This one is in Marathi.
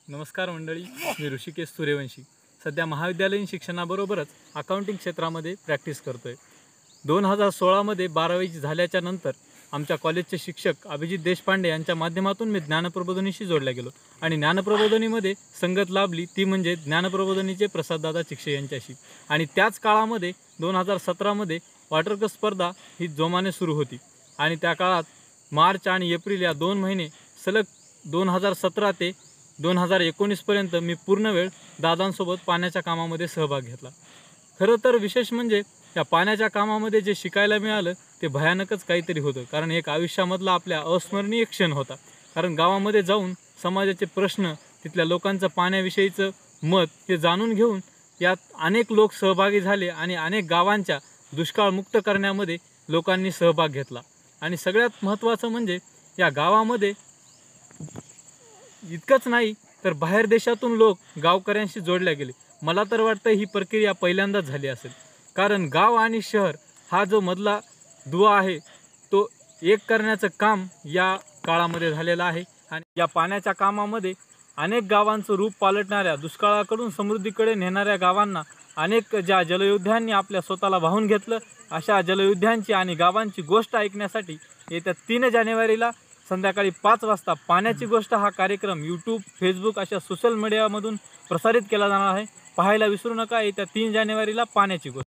नमस्कार मंडळी, मी ऋषिकेश सूर्यवंशी. सध्या महाविद्यालयीन शिक्षणाबरोबरच अकाउंटिंग क्षेत्रामध्ये प्रॅक्टिस करतोय. 2016मध्ये 12वी झाल्याच्या नंतर आमच्या कॉलेजचे शिक्षक अभिजित देशपांडे यांच्या माध्यमातून मी ज्ञानप्रबोधिनीशी जोडला गेलो आणि ज्ञानप्रबोधिनीमध्ये संगत लाभली ती म्हणजे ज्ञानप्रबोधिनीचे प्रसाददादा चिक्षे यांच्याशी. आणि त्याच काळामध्ये 2017मध्ये वॉटरकप स्पर्धा ही जोमाने सुरू होती आणि त्या काळात मार्च आणि एप्रिल या 2 महिने सलग 2017 ते 2019पर्यंत मी पूर्ण वेळ दादांसोबत पाण्याच्या कामामध्ये सहभाग घेतला. खरं तर विशेष म्हणजे या पाण्याच्या कामामध्ये जे शिकायला मिळालं ते भयानकच काहीतरी होतं, कारण एक आयुष्यामधला आपल्या अविस्मरणीय क्षण होता. कारण गावामध्ये जाऊन समाजाचे प्रश्न, तिथल्या लोकांचं पाण्याविषयीचं मत हे जाणून घेऊन यात अनेक लोक सहभागी झाले आणि अनेक गावांच्या दुष्काळमुक्त करण्यामध्ये लोकांनी सहभाग घेतला. आणि सगळ्यात महत्त्वाचं म्हणजे या गावामध्ये इतकंच नाही तर बाहेर देशातून लोक गावकऱ्यांशी जोडले गेले. मला तर वाटतं ही प्रक्रिया पहिल्यांदाच झाली असेल, कारण गाव आणि शहर हा जो मधला दुवा आहे तो एक करण्याचं काम या काळामध्ये झालेलं आहे. आणि या पाण्याच्या कामामध्ये अनेक गावांचं रूप पालटणाऱ्या, दुष्काळाकडून समृद्धीकडे नेणाऱ्या गावांना अनेक ज्या जलयोद्ध्यांनी आपल्या स्वतःला वाहून घेतलं, अशा जलयोद्ध्यांची आणि गावांची गोष्ट ऐकण्यासाठी येत्या 3 जानेवारीला संध्याकाळी 5 वाजता पाण्याची गोष्ट हा कार्यक्रम यूट्यूब, फेसबुक अशा सोशल मीडियामधून प्रसारित केला जाणार आहे. पाहायला विसरू नका. येत्या 3 जानेवारीला पाण्याची गोष्ट.